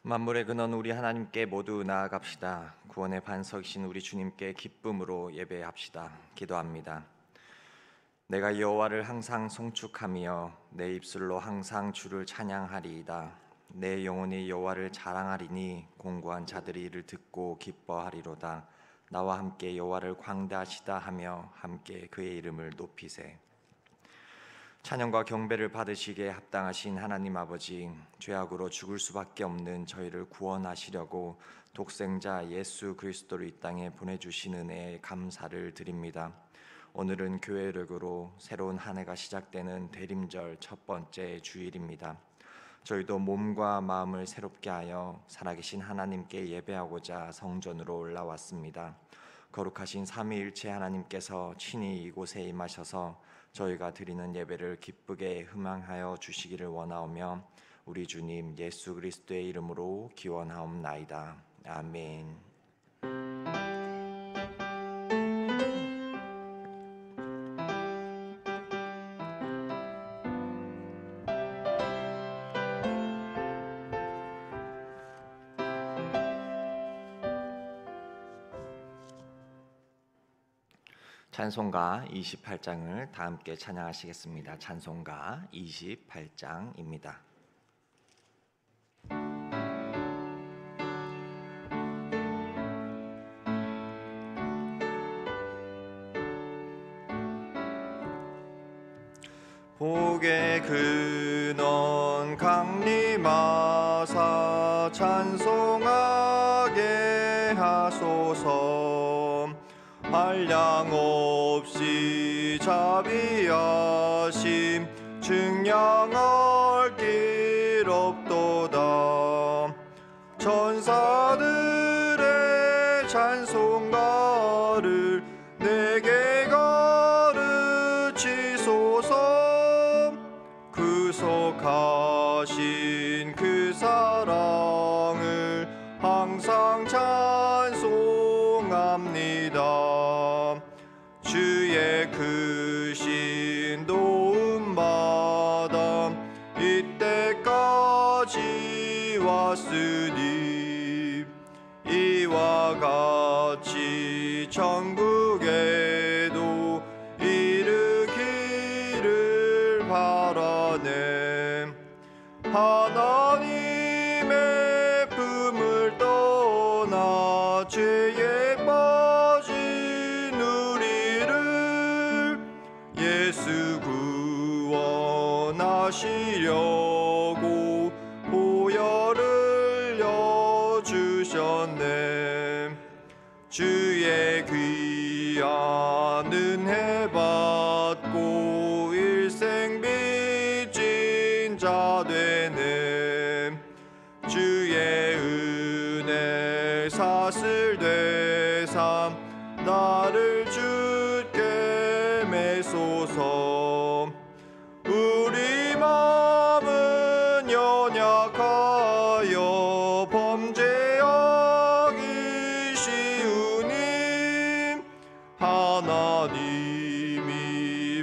만물의 근원 우리 하나님께 모두 나아갑시다. 구원의 반석이신 우리 주님께 기쁨으로 예배합시다. 기도합니다. 내가 여호와를 항상 송축하며 내 입술로 항상 주를 찬양하리이다. 내 영혼이 여호와를 자랑하리니 공고한 자들이 이를 듣고 기뻐하리로다. 나와 함께 여호와를 광대하시다 하며 함께 그의 이름을 높이세. 찬양과 경배를 받으시기에 합당하신 하나님 아버지, 죄악으로 죽을 수밖에 없는 저희를 구원하시려고 독생자 예수 그리스도를 이 땅에 보내주신 은혜에 감사를 드립니다. 오늘은 교회력으로 새로운 한 해가 시작되는 대림절 첫 번째 주일입니다. 저희도 몸과 마음을 새롭게 하여 살아계신 하나님께 예배하고자 성전으로 올라왔습니다. 거룩하신 삼위일체 하나님께서 친히 이곳에 임하셔서 저희가 드리는 예배를 기쁘게 흥망하여 주시기를 원하오며 우리 주님 예수 그리스도의 이름으로 기원하옵나이다. 아멘. 찬송가 28장을 다 함께 찬양하시겠습니다. 찬송가 28장입니다. 복의 근원 강림하사 찬송하게 하소서. 한량 없이 자비하심 증량할 길 없도다. 천사들의 찬송가를 내게 가르치소서. 구속하신 그 사랑을 항상 찬송합니다. 주의 크신 도움받아 이때까지 왔으니 이와 같이 천국에도 이르기를 바라네. 하나님의 품을 떠나 죄에 빠진 우리를 예수 구원하시려고 보혈을 여주셨네. 주의 귀한 은혜 받고 일생 빚진 자 되네. 주의 은혜 사슬 되삼 나를 주께 매소서. 우리 마음은 연약하여 범죄하기 쉬우니 하나님이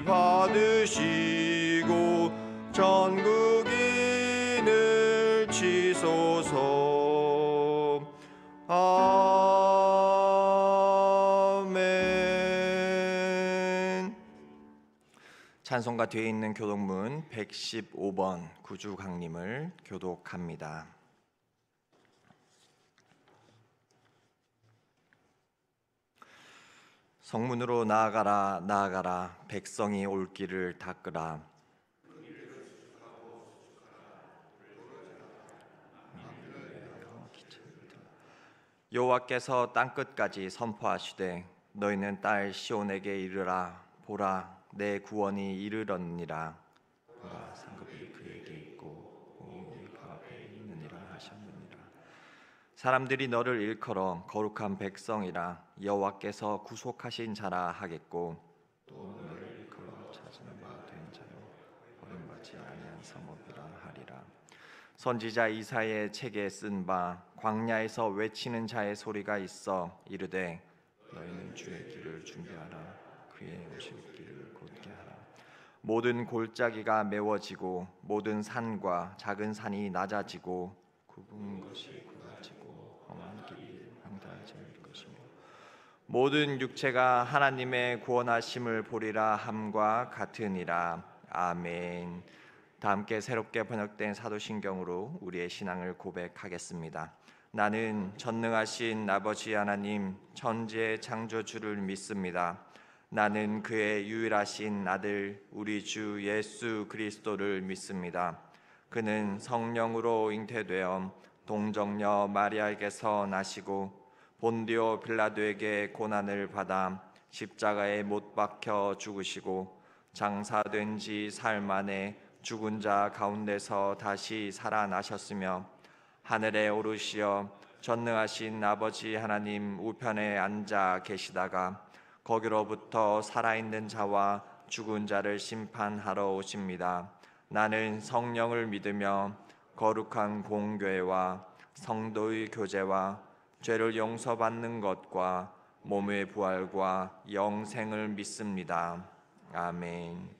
받으시고 전국인을 치소서. 아멘. 찬송가 뒤에 있는 교독문 115번 구주 강림을 교독합니다. 성문으로 나아가라 나아가라. 백성이 올 길을 닦으라. 여호와께서 땅끝까지 선포하시되 너희는 딸 시온에게 이르라. 보라 내 구원이 이르렀느니라. 보라 상급이 그에게 있고 오 그 앞에 있느니라 하셨느니라. 사람들이 너를 일컬어 거룩한 백성이라 여호와께서 구속하신 자라 하겠고 또 너를 일컬어 찾은 바 된 자요 버림받지 아니한 성읍이라 하리라. 선지자 이사야의 책에 쓴 바 광야에서 외치는 자의 소리가 있어 이르되 너희는 주의 길을 준비하라. 그의 오실 길을 곧게 하라. 모든 골짜기가 메워지고 모든 산과 작은 산이 낮아지고 굽은 것이 굳어지고 험한 길이 황폐해질 것이며 모든 육체가 하나님의 구원하심을 보리라 함과 같으니라. 아멘. 다 함께 새롭게 번역된 사도신경으로 우리의 신앙을 고백하겠습니다. 나는 전능하신 아버지 하나님 천지의 창조주를 믿습니다. 나는 그의 유일하신 아들 우리 주 예수 그리스도를 믿습니다. 그는 성령으로 잉태되어 동정녀 마리아에게서 나시고 본디오 빌라도에게 고난을 받아 십자가에 못 박혀 죽으시고 장사된 지 사흘 만에 죽은 자 가운데서 다시 살아나셨으며 하늘에 오르시어 전능하신 아버지 하나님 우편에 앉아 계시다가 거기로부터 살아있는 자와 죽은 자를 심판하러 오십니다. 나는 성령을 믿으며 거룩한 공교회와 성도의 교제와 죄를 용서받는 것과 몸의 부활과 영생을 믿습니다. 아멘.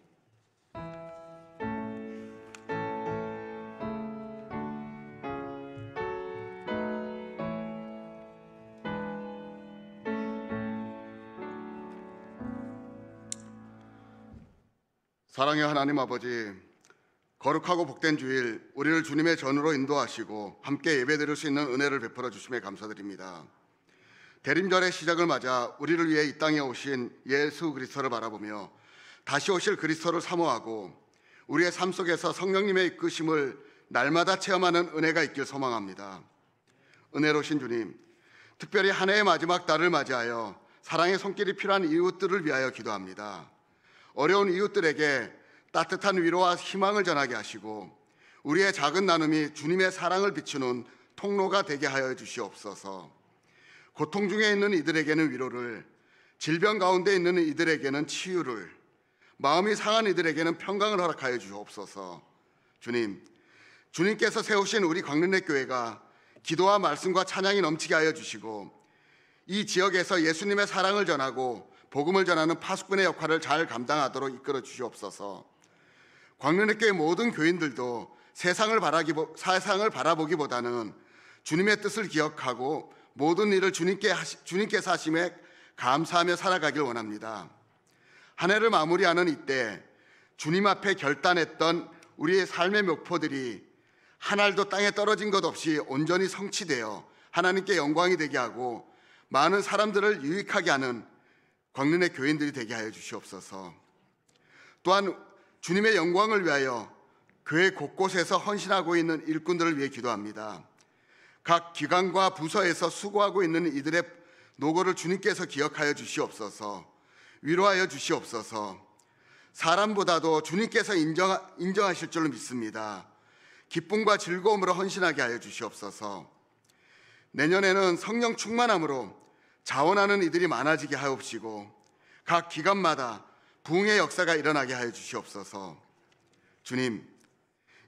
사랑의 하나님 아버지, 거룩하고 복된 주일 우리를 주님의 전으로 인도하시고 함께 예배드릴 수 있는 은혜를 베풀어 주심에 감사드립니다. 대림절의 시작을 맞아 우리를 위해 이 땅에 오신 예수 그리스도를 바라보며 다시 오실 그리스도를 사모하고 우리의 삶 속에서 성령님의 이끄심을 날마다 체험하는 은혜가 있길 소망합니다. 은혜로우신 주님, 특별히 한 해의 마지막 달을 맞이하여 사랑의 손길이 필요한 이웃들을 위하여 기도합니다. 어려운 이웃들에게 따뜻한 위로와 희망을 전하게 하시고 우리의 작은 나눔이 주님의 사랑을 비추는 통로가 되게 하여 주시옵소서. 고통 중에 있는 이들에게는 위로를, 질병 가운데 있는 이들에게는 치유를, 마음이 상한 이들에게는 평강을 허락하여 주옵소서. 주님께서 세우신 우리 광릉내 교회가 기도와 말씀과 찬양이 넘치게 하여 주시고 이 지역에서 예수님의 사랑을 전하고 복음을 전하는 파수꾼의 역할을 잘 감당하도록 이끌어 주시옵소서. 광릉내교회 모든 교인들도 세상을 바라보기보다는 주님의 뜻을 기억하고 모든 일을 주님께서 하심에 감사하며 살아가길 원합니다. 한 해를 마무리하는 이때 주님 앞에 결단했던 우리의 삶의 목표들이 한 알도 땅에 떨어진 것 없이 온전히 성취되어 하나님께 영광이 되게 하고 많은 사람들을 유익하게 하는 광릉의 교인들이 되게 하여 주시옵소서. 또한 주님의 영광을 위하여 교회 곳곳에서 헌신하고 있는 일꾼들을 위해 기도합니다. 각 기관과 부서에서 수고하고 있는 이들의 노고를 주님께서 기억하여 주시옵소서. 위로하여 주시옵소서. 사람보다도 주님께서 인정하실 줄로 믿습니다. 기쁨과 즐거움으로 헌신하게 하여 주시옵소서. 내년에는 성령 충만함으로 자원하는 이들이 많아지게 하옵시고 각 기관마다 부흥의 역사가 일어나게 하여 주시옵소서. 주님,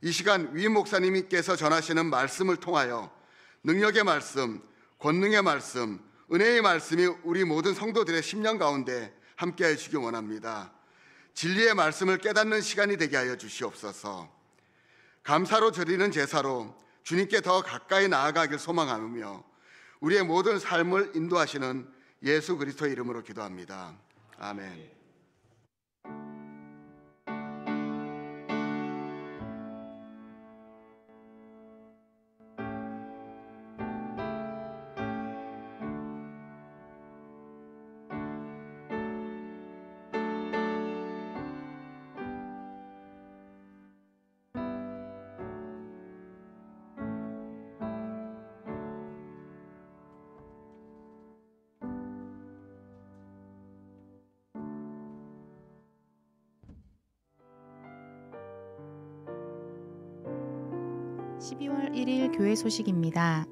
이 시간 위 목사님께서 전하시는 말씀을 통하여 능력의 말씀, 권능의 말씀, 은혜의 말씀이 우리 모든 성도들의 심령 가운데 함께해 주시기 원합니다. 진리의 말씀을 깨닫는 시간이 되게 하여 주시옵소서. 감사로 드리는 제사로 주님께 더 가까이 나아가길 소망하며 우리의 모든 삶을 인도하시는 예수 그리스도의 이름으로 기도합니다. 아멘. 12월 1일 교회 소식입니다.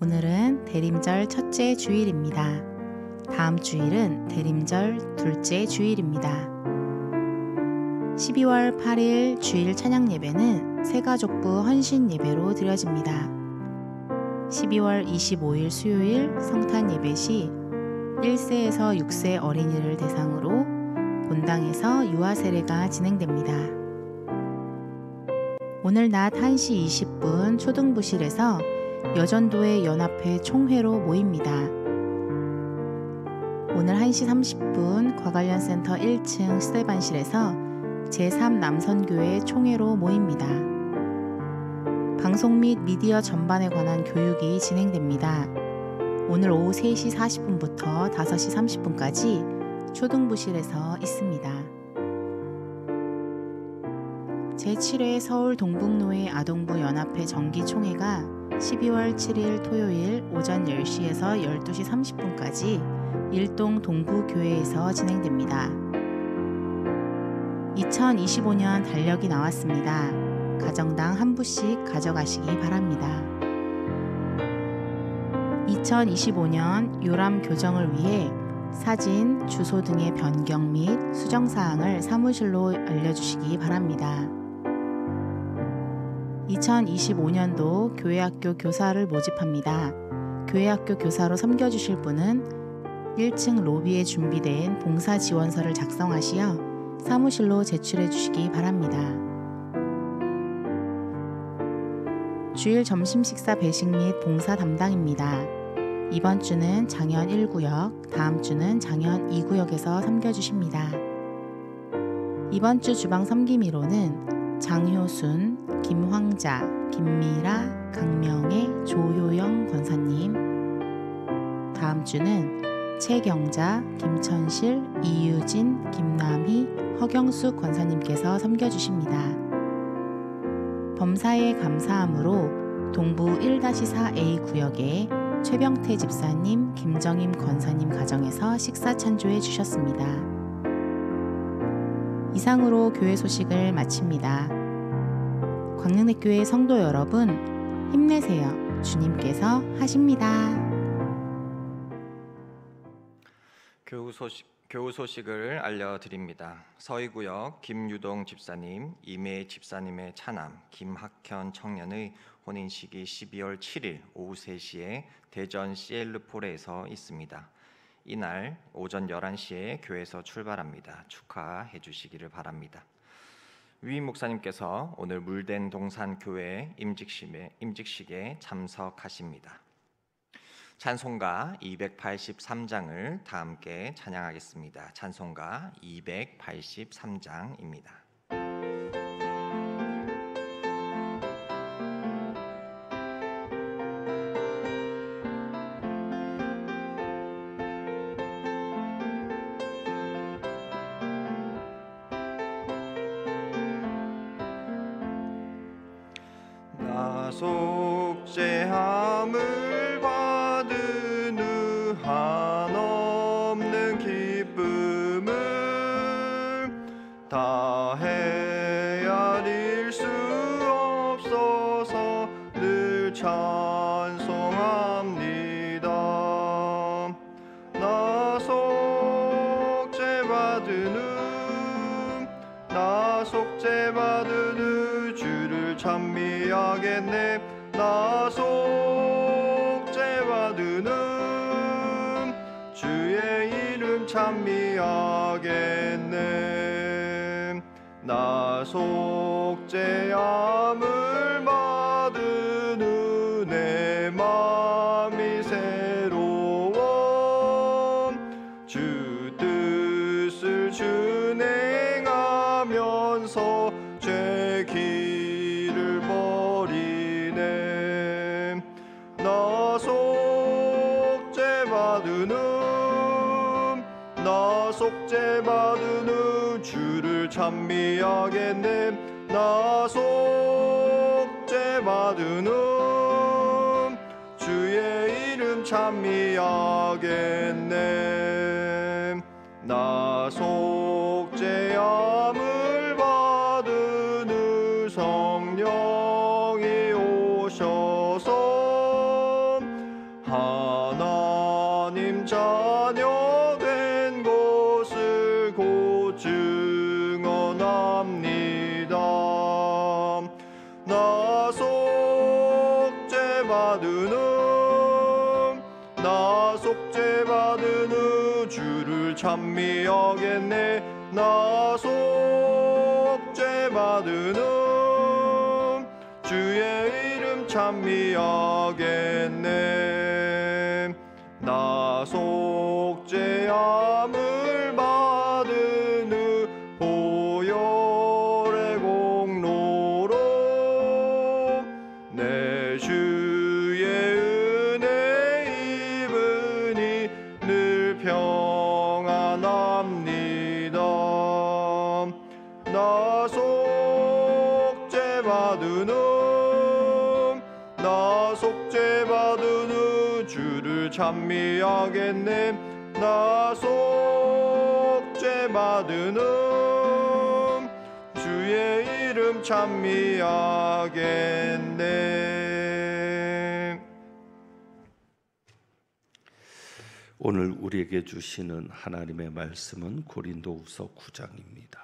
오늘은 대림절 첫째 주일입니다. 다음 주일은 대림절 둘째 주일입니다. 12월 8일 주일 찬양 예배는 새가족부 헌신 예배로 드려집니다. 12월 25일 수요일 성탄 예배 시 1세에서 6세 어린이를 대상으로 본당에서 유아 세례가 진행됩니다. 오늘 낮 1시 20분 초등부실에서 여전도회 연합회 총회로 모입니다. 오늘 1시 30분 과관련센터 1층 스테반실에서 제3남선교회 총회로 모입니다. 방송 및 미디어 전반에 관한 교육이 진행됩니다. 오늘 오후 3시 40분부터 5시 30분까지 초등부실에서 있습니다. 제7회 서울 동북노회 아동부 연합회 정기총회가 12월 7일 토요일 오전 10시에서 12시 30분까지 일동 동부교회에서 진행됩니다. 2025년 달력이 나왔습니다. 가정당 한 부씩 가져가시기 바랍니다. 2025년 요람 교정을 위해 사진, 주소 등의 변경 및 수정사항을 사무실로 알려주시기 바랍니다. 2025년도 교회학교 교사를 모집합니다. 교회학교 교사로 섬겨주실 분은 1층 로비에 준비된 봉사지원서를 작성하시어 사무실로 제출해 주시기 바랍니다. 주일 점심 식사 배식 및 봉사 담당입니다. 이번 주는 장현 1구역, 다음 주는 장현 2구역에서 섬겨주십니다. 이번 주 주방 섬김이로는 장효순, 김황자, 김미라, 강명애, 조효영 권사님, 다음 주는 최경자, 김천실, 이유진, 김남희, 허경숙 권사님께서 섬겨주십니다. 범사에 감사함으로 동부 1-4A 구역에 최병태 집사님, 김정임 권사님 가정에서 식사 찬조해 주셨습니다. 이상으로 교회 소식을 마칩니다. 광릉대교회 성도 여러분, 힘내세요. 주님께서 하십니다. 교우 소식을 알려드립니다. 서희구역 김유동 집사님, 이매 집사님의 차남 김학현 청년의 혼인식이 12월 7일 오후 3시에 대전 CL폴에서 있습니다. 이날 오전 11시에 교회에서 출발합니다. 축하해 주시기를 바랍니다. 위임 목사님께서 오늘 물된 동산 교회 임직식에 참석하십니다. 찬송가 283장을 다 함께 찬양하겠습니다. 찬송가 283장입니다. 나 속죄함을 받은 후 한없는 기쁨을 다 헤아릴 수 없어서 늘 찬송합니다. 나 속죄받은 후 주를 찬미하겠네. 나 속죄받은 주의 이름 찬미하겠네. 나 속죄함을 받은 후 내 맘이 새로워 주 뜻을 준행하면서 죄 길을 버리네. 나 속죄받은 후 주를 찬미하겠네. 나 속죄받은 후 주의 이름 찬미하겠네. 나 속죄함을 받은 후 성령이 오셔서 하나님 자녀 된 것을 곧 증언합니다. 나 속죄받은 후 주를 찬미하겠네. 나 속죄받은 후 주의 이름 찬미하겠네. 나 속죄함을 받은 후 보혈의 공로로 내 주의 은혜 입으니 늘 평안합니다. 나 속죄받은 후 주를 찬미하겠네. 나 속죄받은 후 주의 이름 찬미하겠네. 오늘 우리에게 주시는 하나님의 말씀은 고린도후서 9장입니다.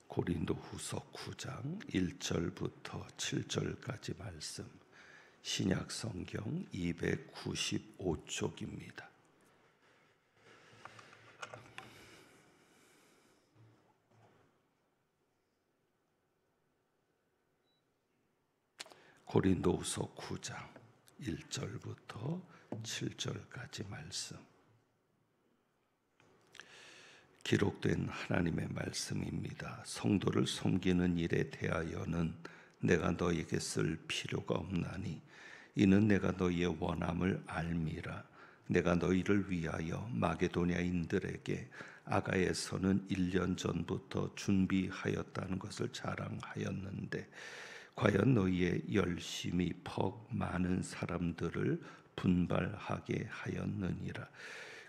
고린도후서 9장 1절부터 7절까지 말씀, 신약 성경 295쪽입니다. 고린도후서 9장 1절부터 7절까지 말씀, 기록된 하나님의 말씀입니다. 성도를 섬기는 일에 대하여는 내가 너에게 쓸 필요가 없나니 이는 내가 너희의 원함을 알미라. 내가 너희를 위하여 마게도냐인들에게 아가에서는 1년 전부터 준비하였다는 것을 자랑하였는데 과연 너희의 열심이 퍽 많은 사람들을 분발하게 하였느니라.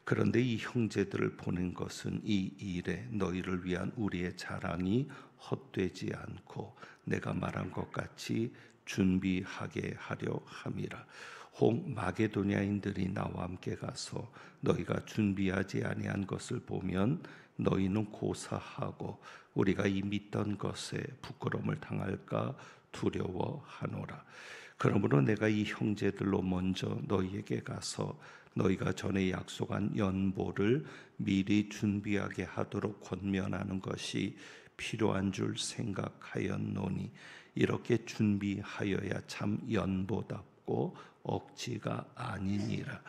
그런데 이 형제들을 보낸 것은 이 일에 너희를 위한 우리의 자랑이 헛되지 않고 내가 말한 것 같이 준비하게 하려 함이라. 혹 마게도냐인들이 나와 함께 가서 너희가 준비하지 아니한 것을 보면 너희는 고사하고 우리가 이 믿던 것에 부끄러움을 당할까 두려워하노라. 그러므로 내가 이 형제들로 먼저 너희에게 가서 너희가 전에 약속한 연보를 미리 준비하게 하도록 권면하는 것이 필요한 줄 생각하였노니 이렇게 준비하여야 참 연보답고 억지가 아니니라.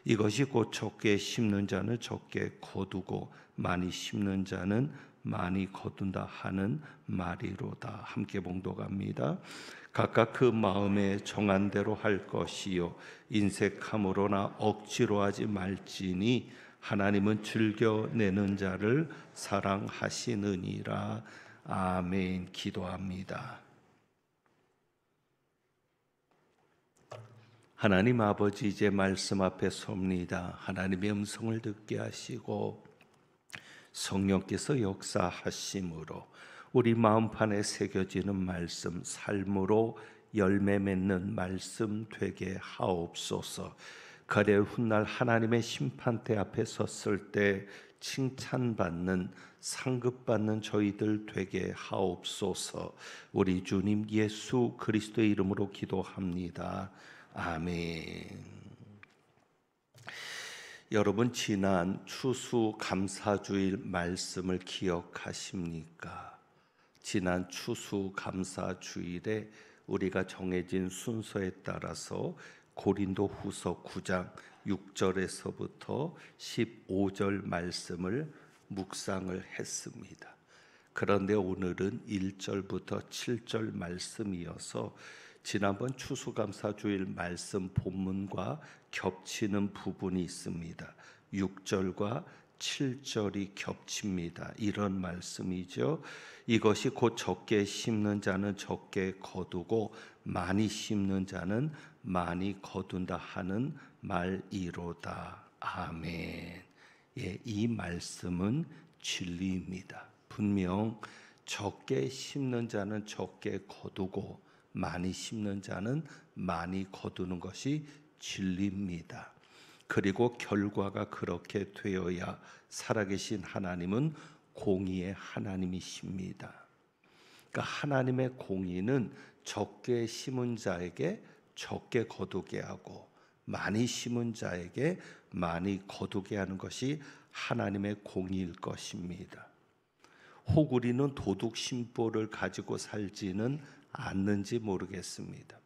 이것이 곧 적게 심는 자는 적게 거두고 많이 심는 자는 많이 거둔다 하는 말이로다. 함께 봉독합니다. 각각 그 마음에 정한 대로 할 것이요 인색함으로나 억지로 하지 말지니 하나님은 즐겨내는 자를 사랑하시느니라. 아멘. 기도합니다. 하나님 아버지, 이제 말씀 앞에 섭니다. 하나님의 음성을 듣게 하시고 성령께서 역사하심으로 우리 마음판에 새겨지는 말씀, 삶으로 열매 맺는 말씀 되게 하옵소서. 거래 훗날 하나님의 심판대 앞에 섰을 때 칭찬받는, 상급받는 저희들 되게 하옵소서. 우리 주님 예수 그리스도의 이름으로 기도합니다. 아멘. 여러분, 지난 추수감사주일 말씀을 기억하십니까? 지난 추수감사주일에 우리가 정해진 순서에 따라서 고린도후서 9장 6절에서부터 15절 말씀을 묵상을 했습니다. 그런데 오늘은 1절부터 7절 말씀이어서 지난번 추수감사주일 말씀 본문과 겹치는 부분이 있습니다. 6절과 7절이 겹칩니다. 이런 말씀이죠. 이것이 곧 적게 심는 자는 적게 거두고 많이 심는 자는 많이 거둔다 하는 말이로다. 아멘. 예, 이 말씀은 진리입니다. 분명 적게 심는 자는 적게 거두고 많이 심는 자는 많이 거두는 것이 진리입니다. 그리고 결과가 그렇게 되어야 살아계신 하나님은 공의의 하나님이십니다. 그러니까 하나님의 공의는 적게 심은 자에게 적게 거두게 하고 많이 심은 자에게 많이 거두게 하는 것이 하나님의 공의일 것입니다. 혹 우리는 도둑 심보를 가지고 살지는 않는지 모르겠습니다.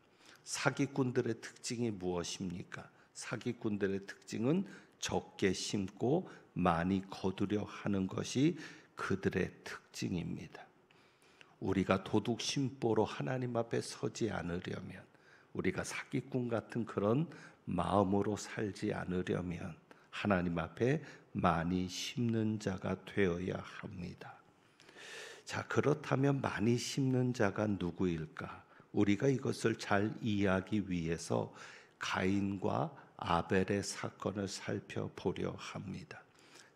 사기꾼들의 특징이 무엇입니까? 사기꾼들의 특징은 적게 심고 많이 거두려 하는 것이 그들의 특징입니다. 우리가 도둑 심보로 하나님 앞에 서지 않으려면, 우리가 사기꾼 같은 그런 마음으로 살지 않으려면 하나님 앞에 많이 심는 자가 되어야 합니다. 자, 그렇다면 많이 심는 자가 누구일까? 우리가 이것을 잘 이해하기 위해서 가인과 아벨의 사건을 살펴보려 합니다.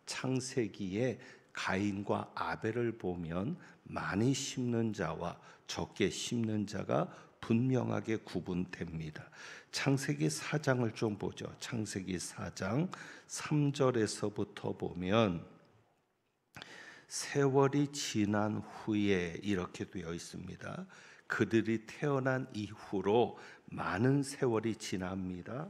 창세기에 가인과 아벨을 보면 많이 심는 자와 적게 심는 자가 분명하게 구분됩니다. 창세기 4장을 좀 보죠. 창세기 4장 3절에서부터 보면 세월이 지난 후에 이렇게 되어 있습니다. 그들이 태어난 이후로 많은 세월이 지납니다.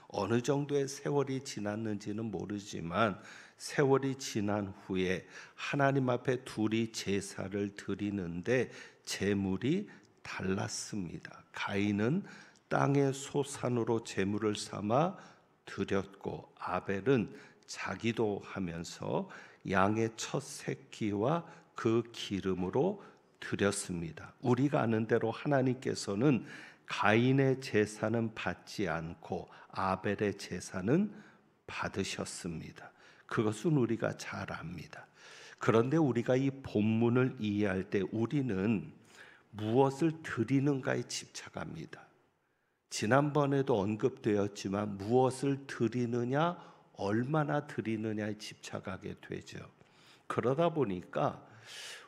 어느 정도의 세월이 지났는지는 모르지만 세월이 지난 후에 하나님 앞에 둘이 제사를 드리는데 제물이 달랐습니다. 가인은 땅의 소산으로 제물을 삼아 드렸고 아벨은 자기도 하면서 양의 첫 새끼와 그 기름으로 드렸습니다. 우리가 아는 대로 하나님께서는 가인의 제사는 받지 않고 아벨의 제사는 받으셨습니다. 그것은 우리가 잘 압니다. 그런데 우리가 이 본문을 이해할 때 우리는 무엇을 드리는가에 집착합니다. 지난번에도 언급되었지만 무엇을 드리느냐, 얼마나 드리느냐에 집착하게 되죠. 그러다 보니까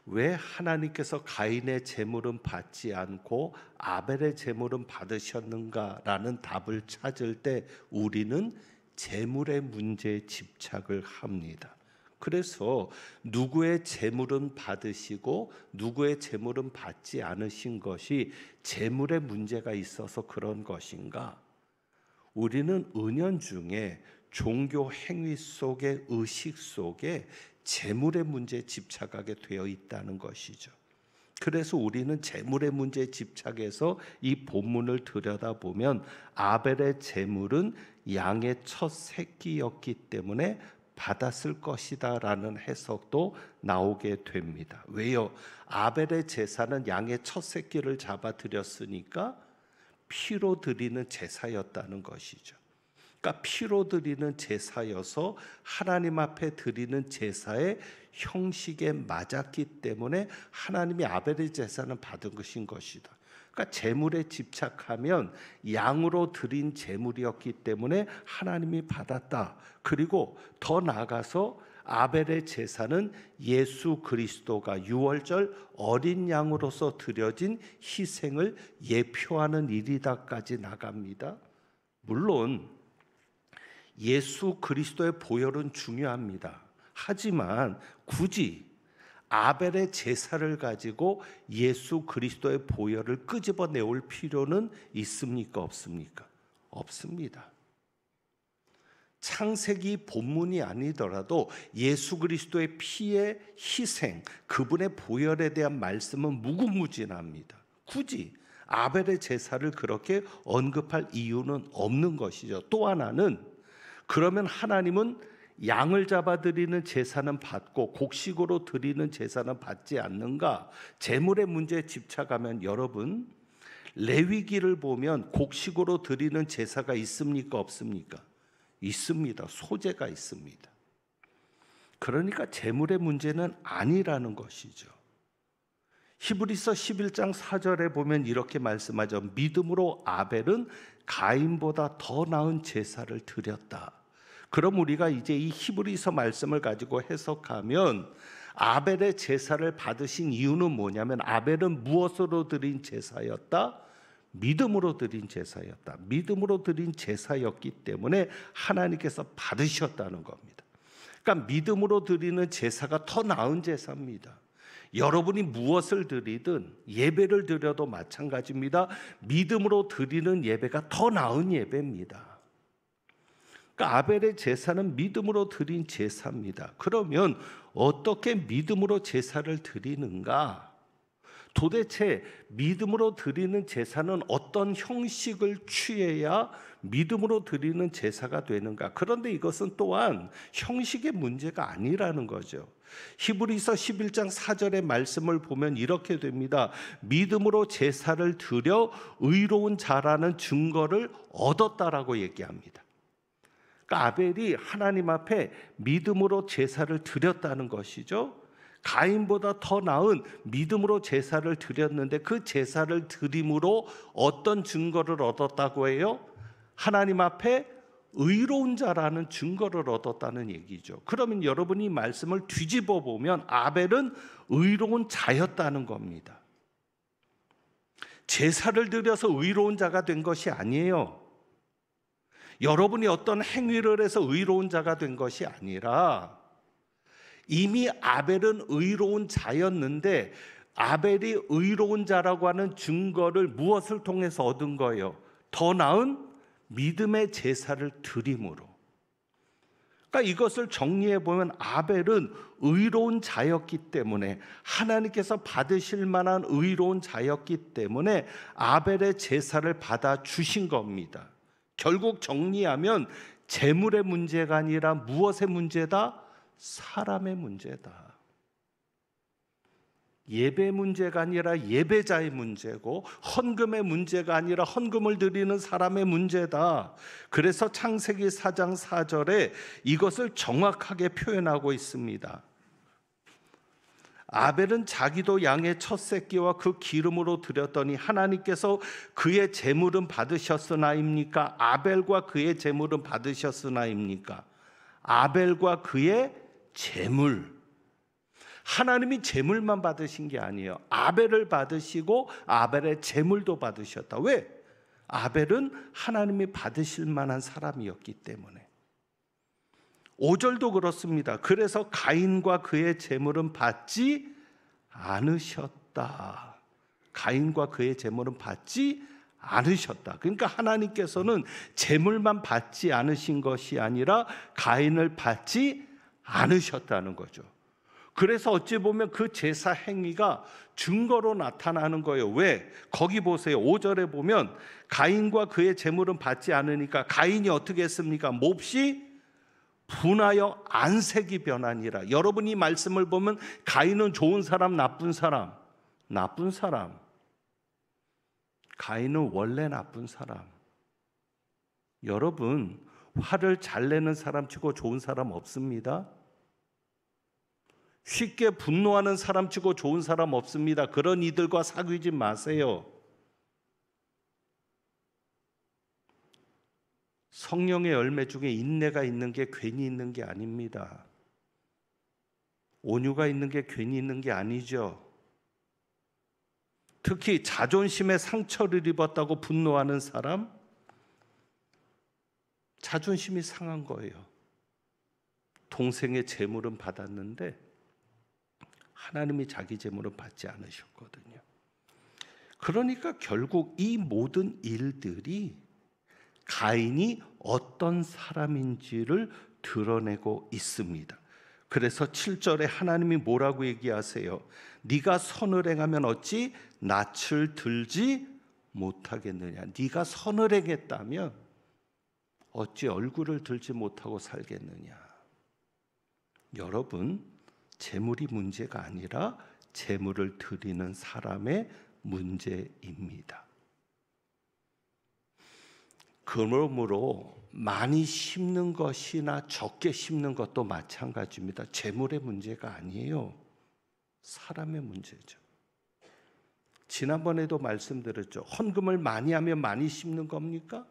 왜 하나님께서 가인의 제물은 받지 않고 아벨의 제물은 받으셨는가라는 답을 찾을 때 우리는 제물의 문제에 집착을 합니다. 그래서 누구의 제물은 받으시고 누구의 제물은 받지 않으신 것이 제물의 문제가 있어서 그런 것인가? 우리는 은연중에 종교 행위 속의 의식 속에 제물의 문제에 집착하게 되어 있다는 것이죠. 그래서 우리는 제물의 문제에 집착해서 이 본문을 들여다보면 아벨의 제물은 양의 첫 새끼였기 때문에 받았을 것이다 라는 해석도 나오게 됩니다. 왜요? 아벨의 제사는 양의 첫 새끼를 잡아 드렸으니까 피로 드리는 제사였다는 것이죠. 그러니까 피로 드리는 제사여서 하나님 앞에 드리는 제사의 형식에 맞았기 때문에 하나님이 아벨의 제사는 받은 것인 것이다. 그러니까 제물에 집착하면 양으로 드린 제물이었기 때문에 하나님이 받았다. 그리고 더 나아가서 아벨의 제사는 예수 그리스도가 유월절 어린 양으로서 드려진 희생을 예표하는 일이다까지 나갑니다. 물론 예수 그리스도의 보혈은 중요합니다. 하지만 굳이 아벨의 제사를 가지고 예수 그리스도의 보혈을 끄집어내올 필요는 있습니까? 없습니까? 없습니다. 창세기 본문이 아니더라도 예수 그리스도의 피의 희생, 그분의 보혈에 대한 말씀은 무궁무진합니다. 굳이 아벨의 제사를 그렇게 언급할 이유는 없는 것이죠. 또 하나는 그러면 하나님은 양을 잡아 드리는 제사는 받고 곡식으로 드리는 제사는 받지 않는가? 제물의 문제에 집착하면 여러분 레위기를 보면 곡식으로 드리는 제사가 있습니까? 없습니까? 있습니다. 소제가 있습니다. 그러니까 제물의 문제는 아니라는 것이죠. 히브리서 11장 4절에 보면 이렇게 말씀하죠. 믿음으로 아벨은 가인보다 더 나은 제사를 드렸다. 그럼 우리가 이제 이 히브리서 말씀을 가지고 해석하면 아벨의 제사를 받으신 이유는 뭐냐면 아벨은 무엇으로 드린 제사였다? 믿음으로 드린 제사였다. 믿음으로 드린 제사였기 때문에 하나님께서 받으셨다는 겁니다. 그러니까 믿음으로 드리는 제사가 더 나은 제사입니다. 여러분이 무엇을 드리든 예배를 드려도 마찬가지입니다. 믿음으로 드리는 예배가 더 나은 예배입니다. 그러니까 아벨의 제사는 믿음으로 드린 제사입니다. 그러면 어떻게 믿음으로 제사를 드리는가? 도대체 믿음으로 드리는 제사는 어떤 형식을 취해야 믿음으로 드리는 제사가 되는가? 그런데 이것은 또한 형식의 문제가 아니라는 거죠. 히브리서 11장 4절의 말씀을 보면 이렇게 됩니다. 믿음으로 제사를 드려 의로운 자라는 증거를 얻었다라고 얘기합니다. 그러니까 아벨이 하나님 앞에 믿음으로 제사를 드렸다는 것이죠. 가인보다 더 나은 믿음으로 제사를 드렸는데 그 제사를 드림으로 어떤 증거를 얻었다고 해요? 하나님 앞에 의로운 자라는 증거를 얻었다는 얘기죠. 그러면 여러분이 이 말씀을 뒤집어 보면 아벨은 의로운 자였다는 겁니다. 제사를 드려서 의로운 자가 된 것이 아니에요. 여러분이 어떤 행위를 해서 의로운 자가 된 것이 아니라 이미 아벨은 의로운 자였는데 아벨이 의로운 자라고 하는 증거를 무엇을 통해서 얻은 거예요? 더 나은 믿음의 제사를 드림으로. 그러니까 이것을 정리해 보면 아벨은 의로운 자였기 때문에 하나님께서 받으실 만한 의로운 자였기 때문에 아벨의 제사를 받아 주신 겁니다. 결국 정리하면 재물의 문제가 아니라 무엇의 문제다? 사람의 문제다. 예배 문제가 아니라 예배자의 문제고 헌금의 문제가 아니라 헌금을 드리는 사람의 문제다. 그래서 창세기 4장 4절에 이것을 정확하게 표현하고 있습니다. 아벨은 자기도 양의 첫 새끼와 그 기름으로 드렸더니 하나님께서 그의 제물은 받으셨으나입니까? 아벨과 그의 제물은 받으셨으나입니까? 아벨과 그의 제물. 하나님이 제물만 받으신 게 아니에요. 아벨을 받으시고 아벨의 제물도 받으셨다. 왜? 아벨은 하나님이 받으실 만한 사람이었기 때문에. 5절도 그렇습니다. 그래서 가인과 그의 제물은 받지 않으셨다. 가인과 그의 제물은 받지 않으셨다. 그러니까 하나님께서는 제물만 받지 않으신 것이 아니라 가인을 받지 않으셨다는 거죠. 그래서 어찌 보면 그 제사 행위가 증거로 나타나는 거예요. 왜? 거기 보세요. 5절에 보면 가인과 그의 제물은 받지 않으니까 가인이 어떻게 했습니까? 몹시 분하여 안색이 변하니라. 여러분이 말씀을 보면 가인은 좋은 사람, 나쁜 사람? 나쁜 사람. 가인은 원래 나쁜 사람. 여러분, 화를 잘 내는 사람 치고 좋은 사람 없습니다. 쉽게 분노하는 사람 치고 좋은 사람 없습니다. 그런 이들과 사귀지 마세요. 성령의 열매 중에 인내가 있는 게 괜히 있는 게 아닙니다. 온유가 있는 게 괜히 있는 게 아니죠. 특히 자존심에 상처를 입었다고 분노하는 사람, 자존심이 상한 거예요. 동생의 재물은 받았는데 하나님이 자기 재물은 받지 않으셨거든요. 그러니까 결국 이 모든 일들이 가인이 어떤 사람인지를 드러내고 있습니다. 그래서 7절에 하나님이 뭐라고 얘기하세요? 네가 선을 행하면 어찌 낯을 들지 못하겠느냐. 네가 선을 행했다면 어찌 얼굴을 들지 못하고 살겠느냐. 여러분, 재물이 문제가 아니라 재물을 드리는 사람의 문제입니다. 그러므로 많이 심는 것이나 적게 심는 것도 마찬가지입니다. 재물의 문제가 아니에요. 사람의 문제죠. 지난번에도 말씀드렸죠. 헌금을 많이 하면 많이 심는 겁니까?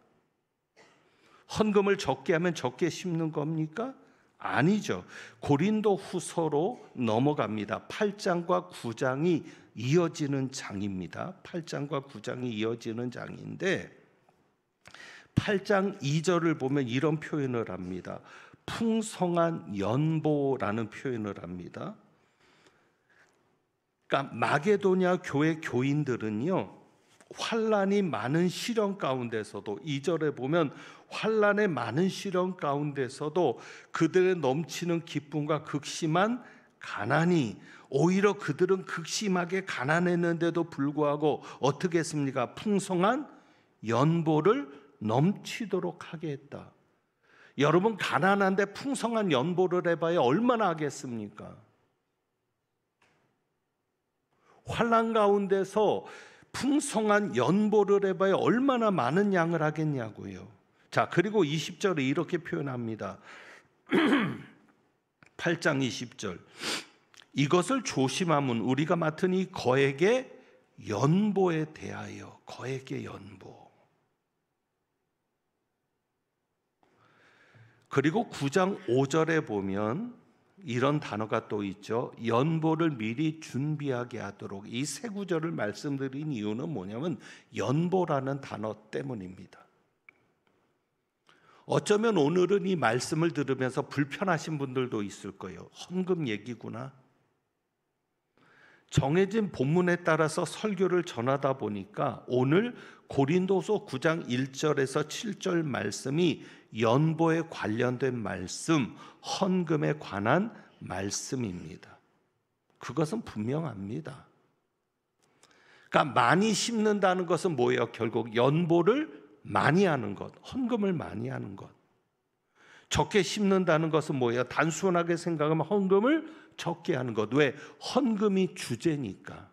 헌금을 적게 하면 적게 심는 겁니까? 아니죠. 고린도 후서로 넘어갑니다. 8장과 9장이 이어지는 장입니다. 8장과 9장이 이어지는 장인데 8장 2절을 보면 이런 표현을 합니다. 풍성한 연보라는 표현을 합니다. 그러니까 마게도냐 교회 교인들은요, 환난이 많은 시련 가운데서도 2절에 보면 환난의 많은 시련 가운데서도 그들의 넘치는 기쁨과 극심한 가난이 오히려 그들은 극심하게 가난했는데도 불구하고 어떻게 했습니까? 풍성한 연보를 넘치도록 하게 했다. 여러분, 가난한데 풍성한 연보를 해봐야 얼마나 하겠습니까? 환난 가운데서 풍성한 연보를 해봐야 얼마나 많은 양을 하겠냐고요. 자, 그리고 20절에 이렇게 표현합니다. 8장 20절. 이것을 조심함은 우리가 맡으니 거에게 연보에 대하여. 거에게 연보. 그리고 9장 5절에 보면 이런 단어가 또 있죠. 연보를 미리 준비하게 하도록. 이 세 구절을 말씀드린 이유는 뭐냐면 연보라는 단어 때문입니다. 어쩌면 오늘은 이 말씀을 들으면서 불편하신 분들도 있을 거예요. 헌금 얘기구나. 정해진 본문에 따라서 설교를 전하다 보니까 오늘 고린도서 9장 1절에서 7절 말씀이 연보에 관련된 말씀, 헌금에 관한 말씀입니다. 그것은 분명합니다. 그러니까 많이 심는다는 것은 뭐예요? 결국 연보를 많이 하는 것, 헌금을 많이 하는 것. 적게 심는다는 것은 뭐예요? 단순하게 생각하면 헌금을 적게 하는 것. 왜? 헌금이 주제니까.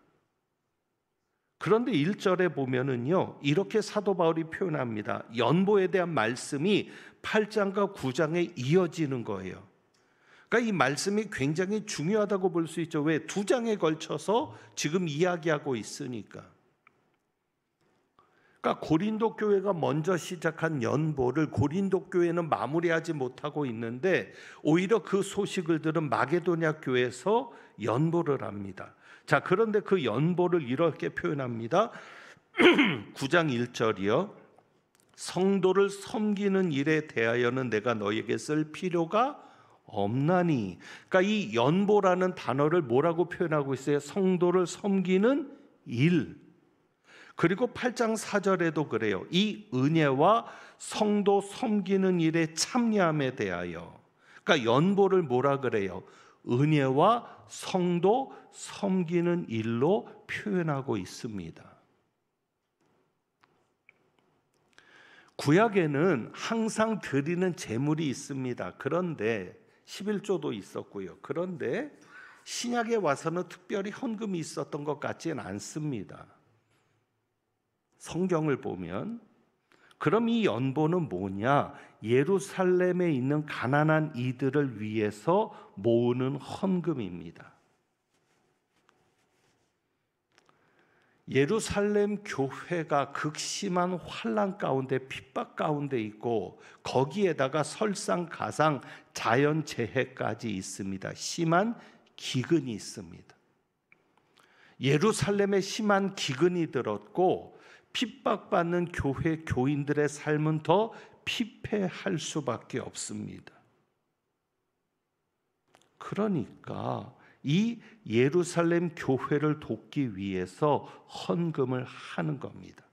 그런데 1절에 보면은요, 이렇게 사도 바울이 표현합니다. 연보에 대한 말씀이 8장과 9장에 이어지는 거예요. 그러니까 이 말씀이 굉장히 중요하다고 볼 수 있죠. 왜? 2장에 걸쳐서 지금 이야기하고 있으니까. 그러니까 고린도 교회가 먼저 시작한 연보를 고린도 교회는 마무리하지 못하고 있는데 오히려 그 소식을 들은 마게도냐 교회에서 연보를 합니다. 자, 그런데 그 연보를 이렇게 표현합니다. 9장 1절이요. 성도를 섬기는 일에 대하여는 내가 너에게 쓸 필요가 없나니. 그러니까 이 연보라는 단어를 뭐라고 표현하고 있어요? 성도를 섬기는 일. 그리고 8장 4절에도 그래요. 이 은혜와 성도 섬기는 일에 참여함에 대하여. 그러니까 연보를 뭐라 그래요? 은혜와 성도 섬기는 일로 표현하고 있습니다. 구약에는 항상 드리는 제물이 있습니다. 그런데 11조도 있었고요. 그런데 신약에 와서는 특별히 헌금이 있었던 것 같지는 않습니다. 성경을 보면 그럼 이 연보는 뭐냐? 예루살렘에 있는 가난한 이들을 위해서 모으는 헌금입니다. 예루살렘 교회가 극심한 환난 가운데 핍박 가운데 있고 거기에다가 설상가상 자연재해까지 있습니다. 심한 기근이 있습니다. 예루살렘에 심한 기근이 들었고 핍박받는 교회 교인들의 삶은 더 피폐할 수밖에 없습니다. 그러니까 이 예루살렘 교회를 돕기 위해서 헌금을 하는 겁니다.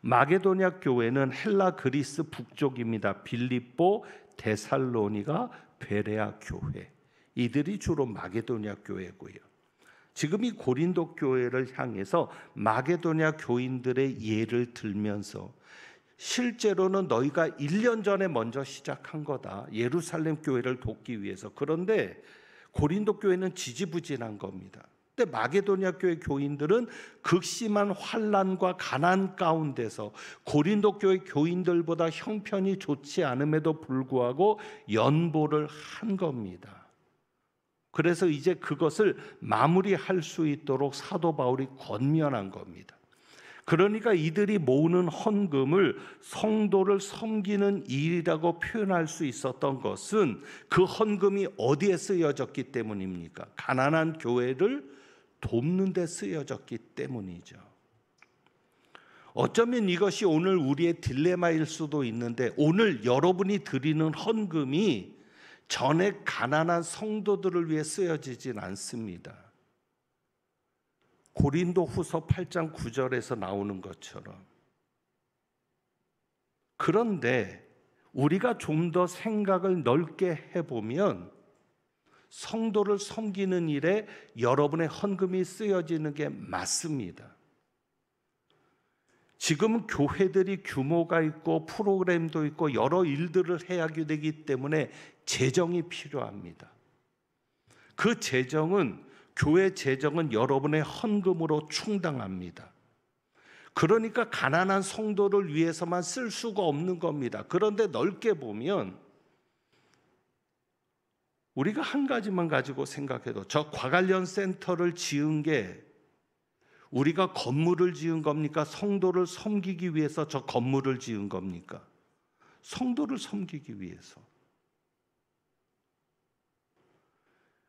마게도냐 교회는 헬라 그리스 북쪽입니다. 빌립보, 데살로니가, 베레아 교회. 이들이 주로 마게도냐 교회고요. 지금 이 고린도 교회를 향해서 마게도냐 교인들의 예를 들면서 실제로는 너희가 1년 전에 먼저 시작한 거다. 예루살렘 교회를 돕기 위해서. 그런데 고린도 교회는 지지부진한 겁니다. 근데 마게도냐 교회 교인들은 극심한 환난과 가난 가운데서 고린도 교회 교인들보다 형편이 좋지 않음에도 불구하고 연보를 한 겁니다. 그래서 이제 그것을 마무리할 수 있도록 사도 바울이 권면한 겁니다. 그러니까 이들이 모으는 헌금을 성도를 섬기는 일이라고 표현할 수 있었던 것은 그 헌금이 어디에 쓰여졌기 때문입니까? 가난한 교회를 돕는 데 쓰여졌기 때문이죠. 어쩌면 이것이 오늘 우리의 딜레마일 수도 있는데 오늘 여러분이 드리는 헌금이 전에 가난한 성도들을 위해 쓰여지진 않습니다. 고린도 후서 8장 9절에서 나오는 것처럼. 그런데 우리가 좀 더 생각을 넓게 해보면 성도를 섬기는 일에 여러분의 헌금이 쓰여지는 게 맞습니다. 지금 교회들이 규모가 있고 프로그램도 있고 여러 일들을 해야 되기 때문에 재정이 필요합니다. 그 재정은, 교회 재정은 여러분의 헌금으로 충당합니다. 그러니까 가난한 성도를 위해서만 쓸 수가 없는 겁니다. 그런데 넓게 보면 우리가 한 가지만 가지고 생각해도 저 과관련 센터를 지은 게 우리가 건물을 지은 겁니까? 성도를 섬기기 위해서 저 건물을 지은 겁니까? 성도를 섬기기 위해서.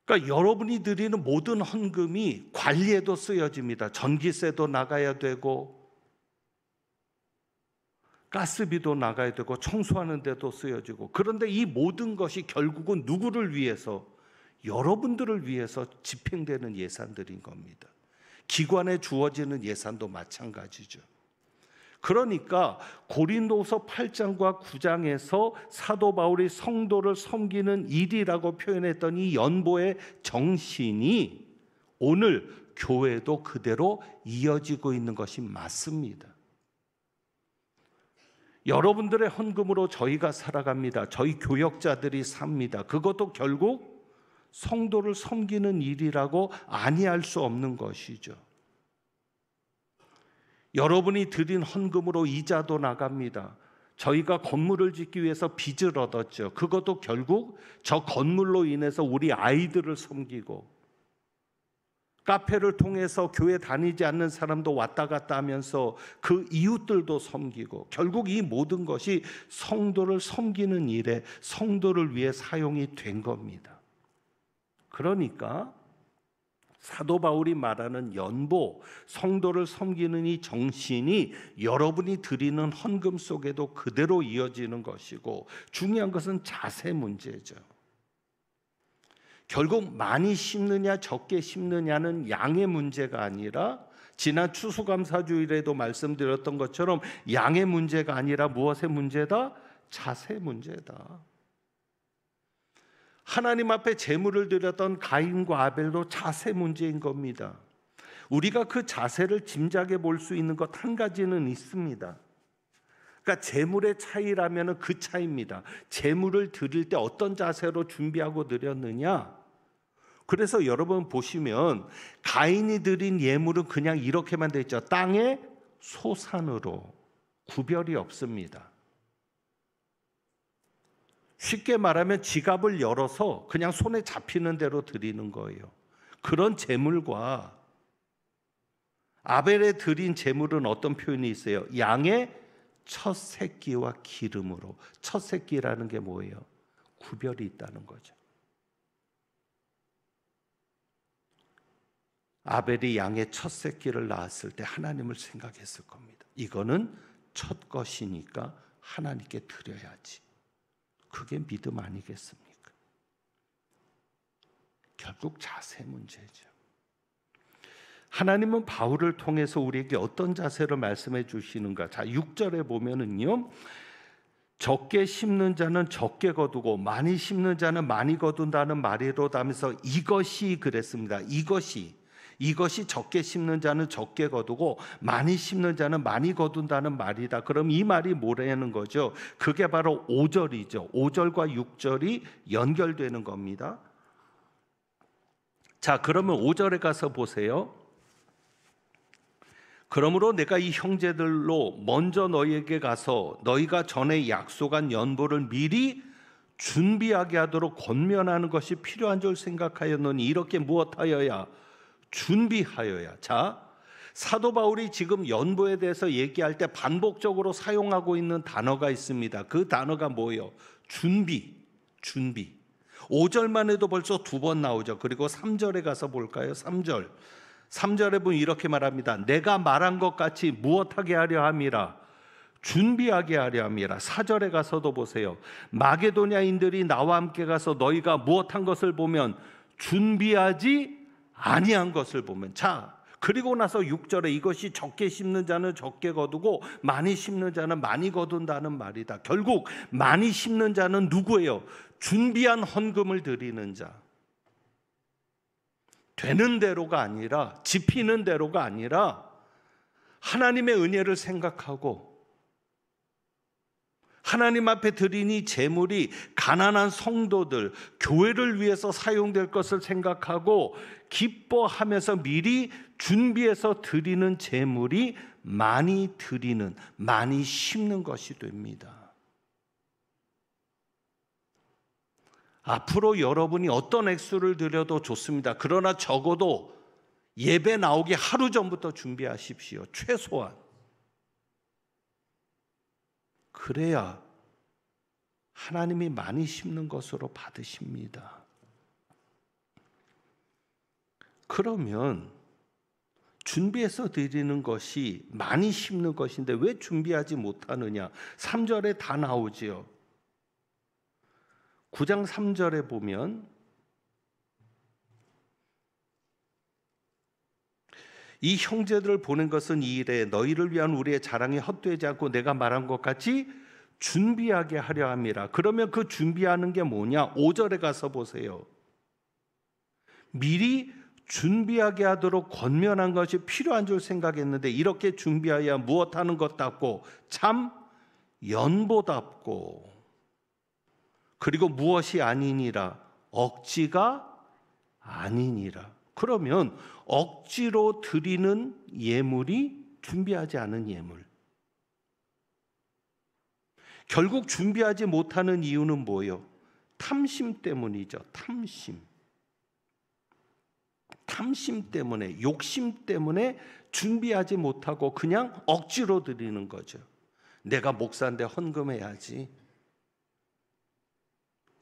그러니까 여러분이 드리는 모든 헌금이 관리에도 쓰여집니다. 전기세도 나가야 되고 가스비도 나가야 되고 청소하는 데도 쓰여지고, 그런데 이 모든 것이 결국은 누구를 위해서? 여러분들을 위해서 집행되는 예산들인 겁니다. 기관에 주어지는 예산도 마찬가지죠. 그러니까 고린도서 8장과 9장에서 사도 바울이 성도를 섬기는 일이라고 표현했던 이 연보의 정신이 오늘 교회도 그대로 이어지고 있는 것이 맞습니다. 여러분들의 헌금으로 저희가 살아갑니다. 저희 교역자들이 삽니다. 그것도 결국 성도를 섬기는 일이라고 아니할 수 없는 것이죠. 여러분이 드린 헌금으로 이자도 나갑니다. 저희가 건물을 짓기 위해서 빚을 얻었죠. 그것도 결국 저 건물로 인해서 우리 아이들을 섬기고, 카페를 통해서 교회 다니지 않는 사람도 왔다 갔다 하면서 그 이웃들도 섬기고, 결국 이 모든 것이 성도를 섬기는 일에, 성도를 위해 사용이 된 겁니다. 그러니까 사도 바울이 말하는 연보, 성도를 섬기는 이 정신이 여러분이 드리는 헌금 속에도 그대로 이어지는 것이고, 중요한 것은 자세 문제죠. 결국 많이 심느냐 적게 심느냐는 양의 문제가 아니라, 지난 추수감사주일에도 말씀드렸던 것처럼 양의 문제가 아니라 무엇의 문제다? 자세 문제다. 하나님 앞에 제물을 드렸던 가인과 아벨도 자세 문제인 겁니다. 우리가 그 자세를 짐작해 볼 수 있는 것 한 가지는 있습니다. 그러니까 제물의 차이라면 그 차이입니다. 제물을 드릴 때 어떤 자세로 준비하고 드렸느냐. 그래서 여러분 보시면 가인이 드린 예물은 그냥 이렇게만 돼 있죠. 땅의 소산으로, 구별이 없습니다. 쉽게 말하면 지갑을 열어서 그냥 손에 잡히는 대로 드리는 거예요. 그런 제물과 아벨에 드린 제물은 어떤 표현이 있어요? 양의 첫 새끼와 기름으로. 첫 새끼라는 게 뭐예요? 구별이 있다는 거죠. 아벨이 양의 첫 새끼를 낳았을 때 하나님을 생각했을 겁니다. 이거는 첫 것이니까 하나님께 드려야지. 그게 믿음 아니겠습니까? 결국 자세 문제죠. 하나님은 바울을 통해서 우리에게 어떤 자세를 말씀해 주시는가? 자, 6절에 보면은요, 적게 심는 자는 적게 거두고 많이 심는 자는 많이 거둔다는 말이로다 하면서 이것이 그랬습니다. 이것이 적게 심는 자는 적게 거두고 많이 심는 자는 많이 거둔다는 말이다. 그럼 이 말이 뭐라는 거죠? 그게 바로 5절이죠. 5절과 6절이 연결되는 겁니다. 자, 그러면 5절에 가서 보세요. 그러므로 내가 이 형제들로 먼저 너희에게 가서 너희가 전에 약속한 연보를 미리 준비하게 하도록 권면하는 것이 필요한 줄 생각하였노니, 이렇게 무엇하여야? 준비하여야. 자, 사도 바울이 지금 연보에 대해서 얘기할 때 반복적으로 사용하고 있는 단어가 있습니다. 그 단어가 뭐예요? 준비. 5절만 해도 벌써 2번 나오죠. 그리고 3절에 가서 볼까요? 3절에 보면 이렇게 말합니다. 내가 말한 것 같이 무엇하게 하려 함이라? 준비하게 하려 함이라. 4절에 가서도 보세요. 마게도냐인들이 나와 함께 가서 너희가 무엇한 것을 보면 준비하지 아니한 것을 보면. 자, 그리고 나서 6절에 이것이 적게 심는 자는 적게 거두고 많이 심는 자는 많이 거둔다는 말이다. 결국 많이 심는 자는 누구예요? 준비한 헌금을 드리는 자. 되는 대로가 아니라, 집히는 대로가 아니라 하나님의 은혜를 생각하고 하나님 앞에 드린 이 제물이 가난한 성도들, 교회를 위해서 사용될 것을 생각하고 기뻐하면서 미리 준비해서 드리는 제물이 많이 드리는, 많이 심는 것이 됩니다. 앞으로 여러분이 어떤 액수를 드려도 좋습니다. 그러나 적어도 예배 나오기 하루 전부터 준비하십시오. 최소한. 그래야 하나님이 많이 심는 것으로 받으십니다. 그러면 준비해서 드리는 것이 많이 심는 것인데 왜 준비하지 못하느냐? 3절에 다 나오지요. 9장 3절에 보면 이 형제들을 보낸 것은 이 일에 너희를 위한 우리의 자랑이 헛되지 않고 내가 말한 것 같이 준비하게 하려 함이라. 그러면 그 준비하는 게 뭐냐? 5절에 가서 보세요. 미리 준비하게 하도록 권면한 것이 필요한 줄 생각했는데 이렇게 준비하여 무엇하는 것답고 참 연보답고 그리고 무엇이 아니니라 억지가 아니니라. 그러면 억지로 드리는 예물이 준비하지 않은 예물. 결국 준비하지 못하는 이유는 뭐예요? 탐심 때문이죠. 탐심 때문에, 욕심 때문에 준비하지 못하고 그냥 억지로 드리는 거죠. 내가 목사인데 헌금해야지.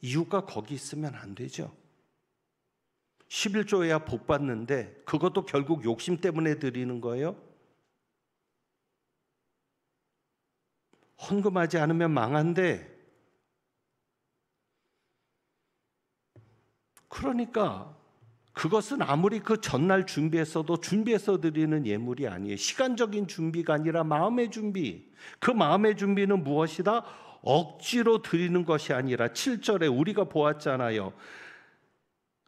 이유가 거기 있으면 안 되죠. 11조해야 복 받는데 그것도 결국 욕심 때문에 드리는 거예요. 헌금하지 않으면 망한데, 그러니까 그것은 아무리 그 전날 준비해서 드리는 예물이 아니에요. 시간적인 준비가 아니라 마음의 준비. 그 마음의 준비는 무엇이다? 억지로 드리는 것이 아니라 7절에 우리가 보았잖아요.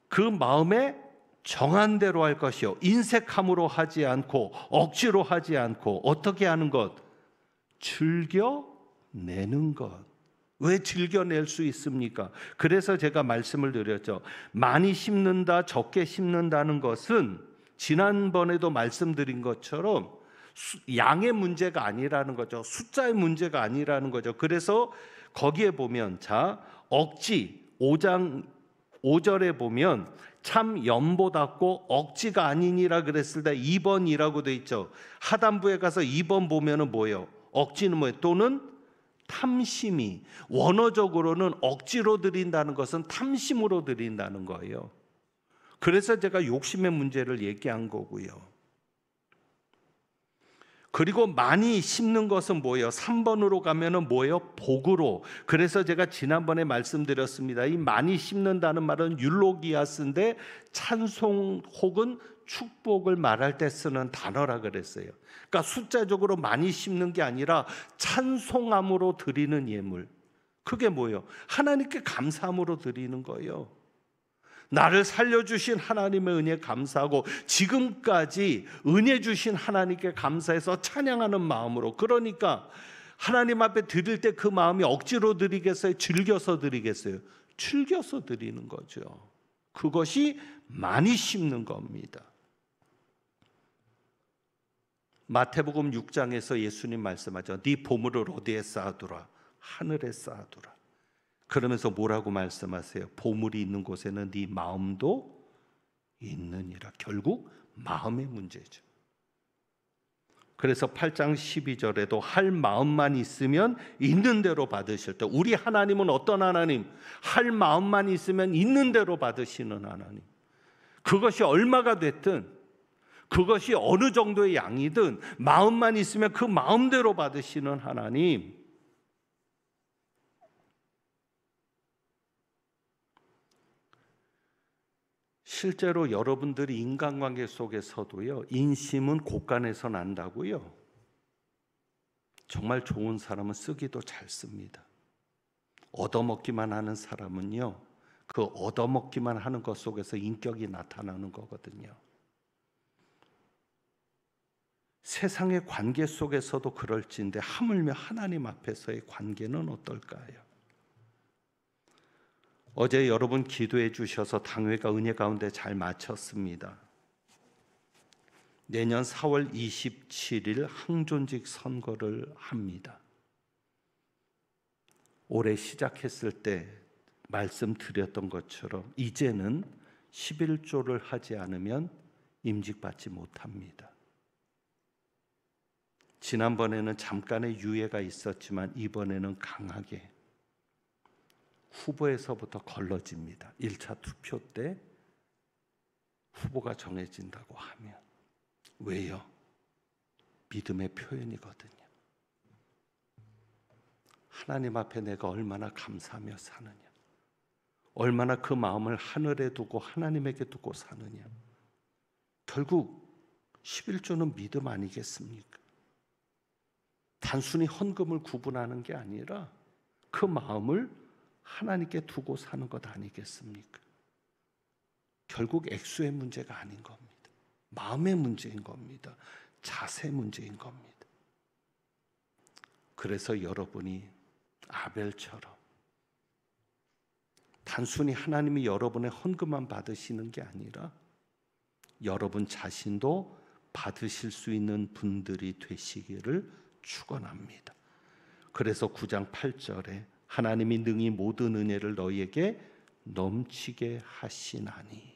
그 마음에 정한 대로 할 것이요. 인색함으로 하지 않고 억지로 하지 않고 어떻게 하는 것? 즐겨내는 것. 왜 즐겨낼 수 있습니까? 그래서 제가 말씀을 드렸죠. 많이 심는다, 적게 심는다는 것은 지난번에도 말씀드린 것처럼 양의 문제가 아니라는 거죠. 숫자의 문제가 아니라는 거죠. 그래서 거기에 보면 억지 5장 5절에 보면 참 연보답고 억지가 아니니라 그랬을 때 2번이라고 돼 있죠. 하단부에 가서 2번 보면은 뭐예요? 억지는 뭐예요? 또는 탐심이. 원어적으로는 억지로 드린다는 것은 탐심으로 드린다는 거예요. 그래서 제가 욕심의 문제를 얘기한 거고요. 그리고 많이 심는 것은 뭐예요? 3번으로 가면은 뭐예요? 복으로. 그래서 제가 지난번에 말씀드렸습니다. 이 많이 심는다는 말은 율로기아스인데 찬송 혹은 축복을 말할 때 쓰는 단어라 그랬어요. 그러니까 숫자적으로 많이 심는 게 아니라 찬송함으로 드리는 예물. 그게 뭐예요? 하나님께 감사함으로 드리는 거예요. 나를 살려주신 하나님의 은혜에 감사하고 지금까지 은혜 주신 하나님께 감사해서 찬양하는 마음으로. 그러니까 하나님 앞에 드릴 때 그 마음이 억지로 드리겠어요? 즐겨서 드리겠어요? 즐겨서 드리는 거죠. 그것이 많이 심는 겁니다. 마태복음 6장에서 예수님 말씀하죠. 네 보물을 어디에 쌓아두라? 하늘에 쌓아두라. 그러면서 뭐라고 말씀하세요? 보물이 있는 곳에는 네 마음도 있느니라. 결국 마음의 문제죠. 그래서 8장 12절에도 할 마음만 있으면 있는 대로 받으실 때, 우리 하나님은 어떤 하나님? 할 마음만 있으면 있는 대로 받으시는 하나님. 그것이 얼마가 됐든, 그것이 어느 정도의 양이든 마음만 있으면 그 마음대로 받으시는 하나님. 실제로 여러분들이 인간관계 속에서도요, 인심은 곳간에서 난다고요. 정말 좋은 사람은 쓰기도 잘 씁니다. 얻어먹기만 하는 사람은요, 그 얻어먹기만 하는 것 속에서 인격이 나타나는 거거든요. 세상의 관계 속에서도 그럴진데 하물며 하나님 앞에서의 관계는 어떨까요? 어제 여러분 기도해 주셔서 당회가 은혜 가운데 잘 마쳤습니다. 내년 4월 27일 항존직 선거를 합니다. 올해 시작했을 때 말씀드렸던 것처럼 이제는 11조를 하지 않으면 임직받지 못합니다. 지난번에는 잠깐의 유예가 있었지만 이번에는 강하게 후보에서부터 걸러집니다. 1차 투표 때 후보가 정해진다고 하면. 왜요? 믿음의 표현이거든요. 하나님 앞에 내가 얼마나 감사하며 사느냐, 얼마나 그 마음을 하늘에 두고 하나님에게 두고 사느냐. 결국 11조는 믿음 아니겠습니까? 단순히 헌금을 구분하는 게 아니라 그 마음을 하나님께 두고 사는 것 아니겠습니까? 결국 액수의 문제가 아닌 겁니다. 마음의 문제인 겁니다. 자세 문제인 겁니다. 그래서 여러분이 아벨처럼 단순히 하나님이 여러분의 헌금만 받으시는 게 아니라 여러분 자신도 받으실 수 있는 분들이 되시기를 축원합니다. 그래서 9장 8절에 하나님이 능히 모든 은혜를 너희에게 넘치게 하시나니,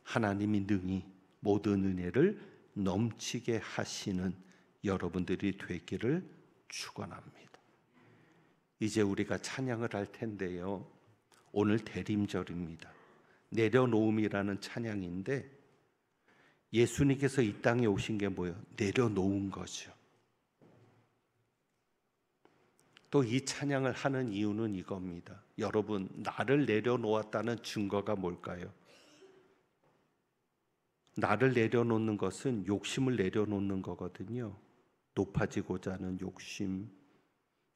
하나님이 능히 모든 은혜를 넘치게 하시는 여러분들이 되기를 축원합니다. 이제 우리가 찬양을 할 텐데요, 오늘 대림절입니다. 내려놓음이라는 찬양인데 예수님께서 이 땅에 오신 게 뭐예요? 내려놓은 거죠. 또 이 찬양을 하는 이유는 이겁니다. 여러분, 나를 내려놓았다는 증거가 뭘까요? 나를 내려놓는 것은 욕심을 내려놓는 거거든요. 높아지고자 하는 욕심,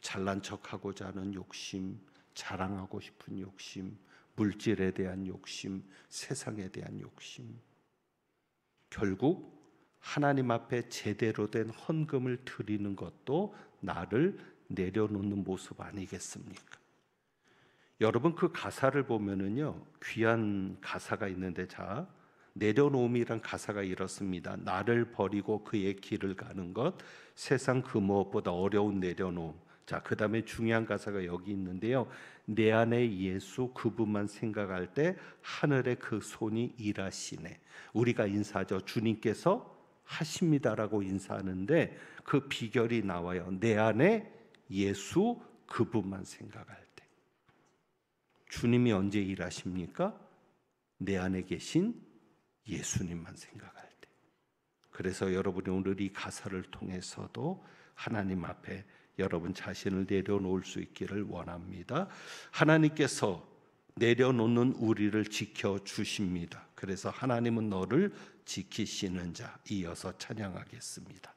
잘난 척하고자 하는 욕심, 자랑하고 싶은 욕심, 물질에 대한 욕심, 세상에 대한 욕심. 결국 하나님 앞에 제대로 된 헌금을 드리는 것도 나를 내려놓는 모습 아니겠습니까? 여러분, 그 가사를 보면은요, 귀한 가사가 있는데, 자, 내려놓음이란 가사가 이렇습니다. 나를 버리고 그의 길을 가는 것, 세상 그 무엇보다 어려운 내려놓음. 자, 그 다음에 중요한 가사가 여기 있는데요, 내 안에 예수 그분만 생각할 때 하늘의 그 손이 일하시네. 우리가 인사하죠. 주님께서 하십니다라고 인사하는데 그 비결이 나와요. 내 안에 예수 그분만 생각할 때. 주님이 언제 일하십니까? 내 안에 계신 예수님만 생각할 때. 그래서 여러분이 오늘 이 가사를 통해서도 하나님 앞에 여러분 자신을 내려놓을 수 있기를 원합니다. 하나님께서 내려놓는 우리를 지켜주십니다. 그래서 하나님은 너를 지키시는 자, 이어서 찬양하겠습니다.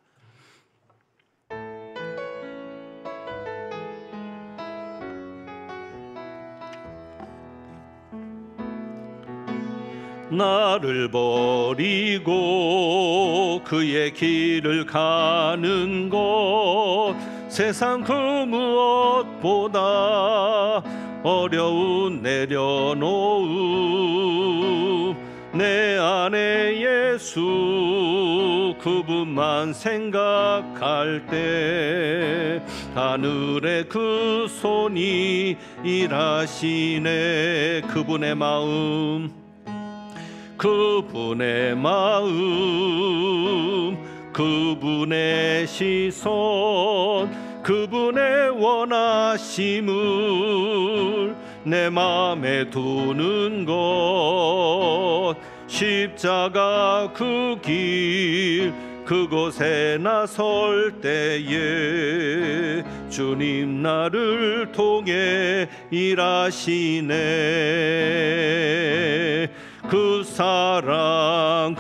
나를 버리고 그의 길을 가는 것, 세상 그 무엇보다 어려운 내려놓음. 내 안에 예수 그분만 생각할 때 하늘의 그 손이 일하시네. 그분의 마음, 그분의 마음, 그분의 시선, 그분의 원하심을 내 맘에 두는 것, 십자가 그 길 그곳에 나설 때에 주님 나를 통해 일하시네. 그 사랑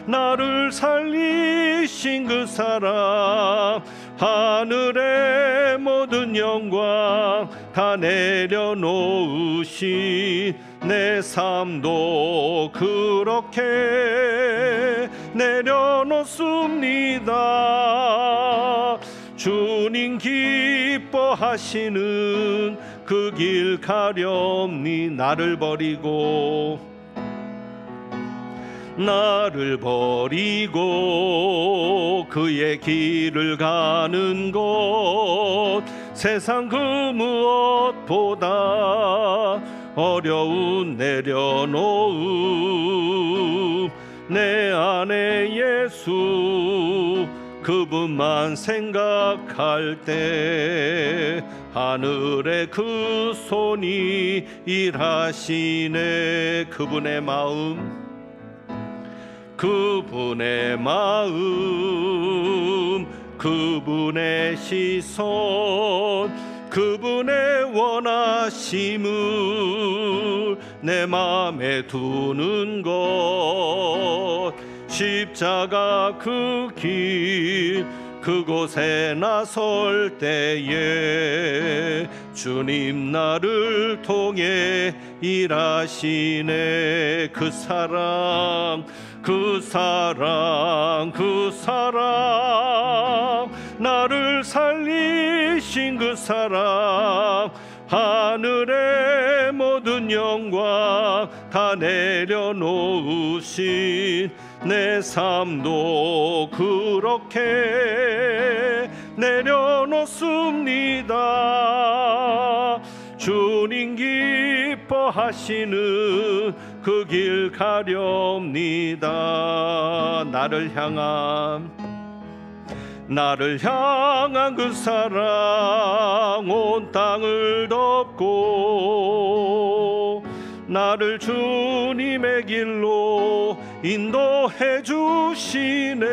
나를 살리신 그 사랑 하늘의 모든 영광 다 내려놓으신 내 삶도 그렇게 내려놓습니다. 주님 기뻐하시는 그 길 가렵니 나를 버리고 그의 길을 가는 곳 세상 그 무엇보다 어려운 내려놓음 내 안에 예수 그분만 생각할 때 하늘의 그 손이 일하시네. 그분의 마음 그분의 시선 그분의 원하심을 내 마음에 두는 것 십자가 그 길 그곳에 나설 때에 주님 나를 통해 일하시네. 그 사랑 나를 살리신 그 사랑 하늘의 모든 영광 다 내려놓으신 내 삶도 그렇게 내려놓습니다. 주님 기뻐하시는 그 길 가렵니다. 나를 향한 그 사랑 온 땅을 덮고 나를 주님의 길로 인도해 주시네.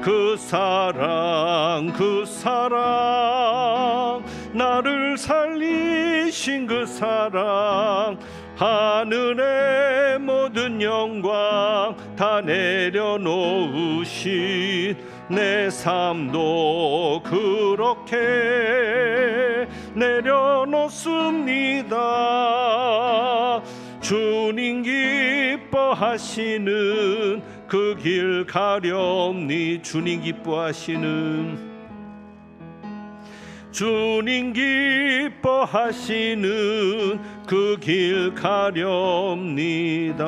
그 사랑 나를 살리신 그 사랑 하늘의 모든 영광 다 내려놓으신 내 삶도 그렇게 내려놓습니다. 주님 기뻐하시는 그 길 가렵니 주님 기뻐하시는 그 길 가렵니다.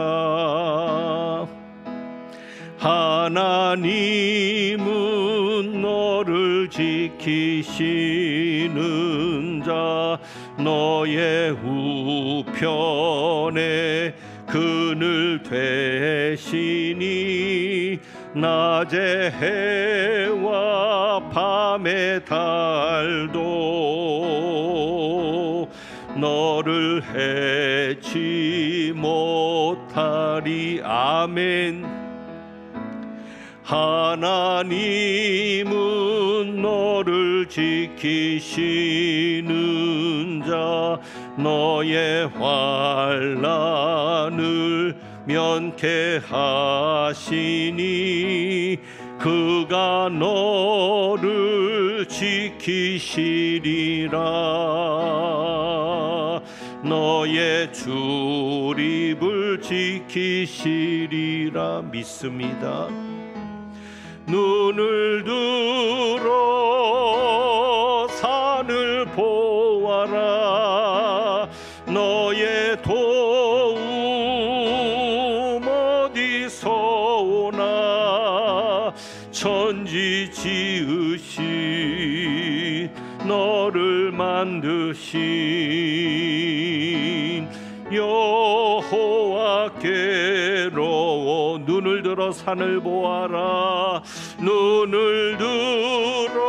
하나님은 너를 지키시는 자 너의 우편에 그늘 되시니 낮의 해와 밤의 달도 너를 해치 못하리. 아멘. 하나님은 너를 지키시는 자 너의 환난을 면케하시니 그가 너를 지키시리라. 너의 출입을 지키시리라. 믿습니다. 눈을 들어 산을 보아라. 너의 도움 어디서 오나. 천지 지으신 너를 만드신 여호와께로 눈을 들어 산을 보아라. 눈을 들어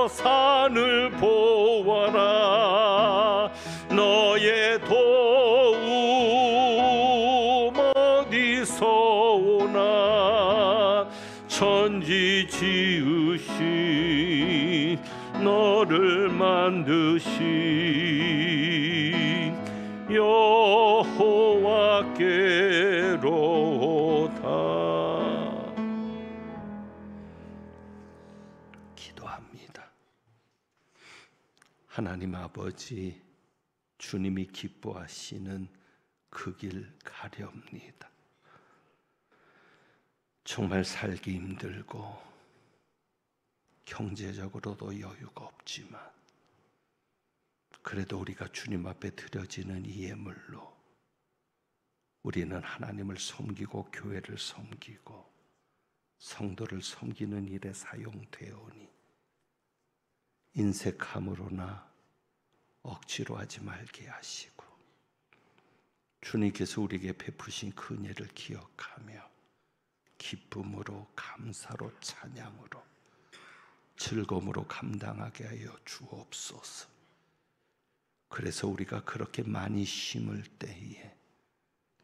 산을 보아라. 너의 도움 어디서 오나. 천지 지으신 너를 만드신 여호와께로다. 하나님 아버지, 주님이 기뻐하시는 그 길 가렵니다. 정말 살기 힘들고 경제적으로도 여유가 없지만 그래도 우리가 주님 앞에 드려지는 이 예물로 우리는 하나님을 섬기고 교회를 섬기고 성도를 섬기는 일에 사용되오니 인색함으로나 억지로 하지 말게 하시고 주님께서 우리에게 베푸신 그 은혜를 기억하며 기쁨으로 감사로 찬양으로 즐거움으로 감당하게 하여 주옵소서. 그래서 우리가 그렇게 많이 심을 때에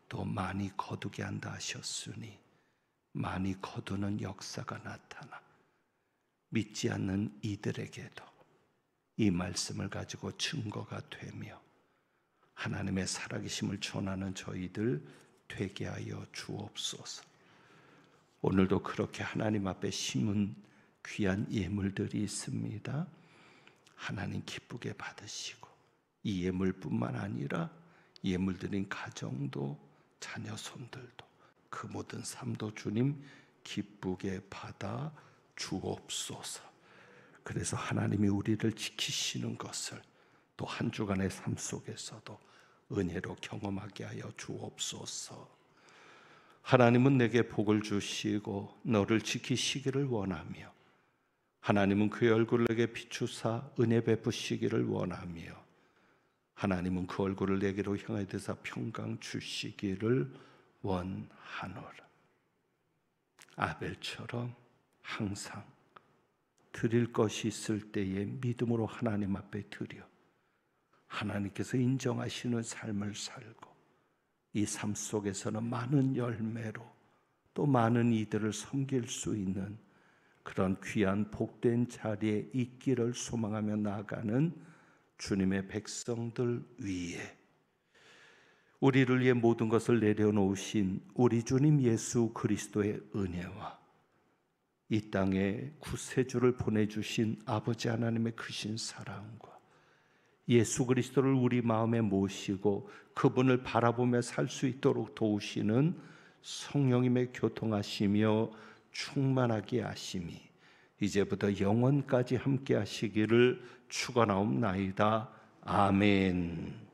또 많이 거두게 한다 하셨으니 많이 거두는 역사가 나타나 믿지 않는 이들에게도 이 말씀을 가지고 증거가 되며 하나님의 살아계심을 전하는 저희들 되게 하여 주옵소서. 오늘도 그렇게 하나님 앞에 심은 귀한 예물들이 있습니다. 하나님 기쁘게 받으시고 이 예물뿐만 아니라 예물 드린 가정도 자녀 손들도 그 모든 삶도 주님 기쁘게 받아 주옵소서. 그래서 하나님이 우리를 지키시는 것을 또 한 주간의 삶 속에서도 은혜로 경험하게 하여 주옵소서. 하나님은 내게 복을 주시고 너를 지키시기를 원하며 하나님은 그의 얼굴을 내게 비추사 은혜 베푸시기를 원하며 하나님은 그 얼굴을 내게로 향하여 드사 평강 주시기를 원하노라. 아벨처럼 항상 드릴 것이 있을 때에 믿음으로 하나님 앞에 드려 하나님께서 인정하시는 삶을 살고 이 삶 속에서는 많은 열매로 또 많은 이들을 섬길 수 있는 그런 귀한 복된 자리에 있기를 소망하며 나아가는 주님의 백성들 위에 우리를 위해 모든 것을 내려놓으신 우리 주님 예수 그리스도의 은혜와 이 땅에 구세주를 보내주신 아버지 하나님의 크신 사랑과 예수 그리스도를 우리 마음에 모시고 그분을 바라보며 살 수 있도록 도우시는 성령님의 교통하시며 충만하게 하심이 이제부터 영원까지 함께 하시기를 축원하옵나이다. 아멘.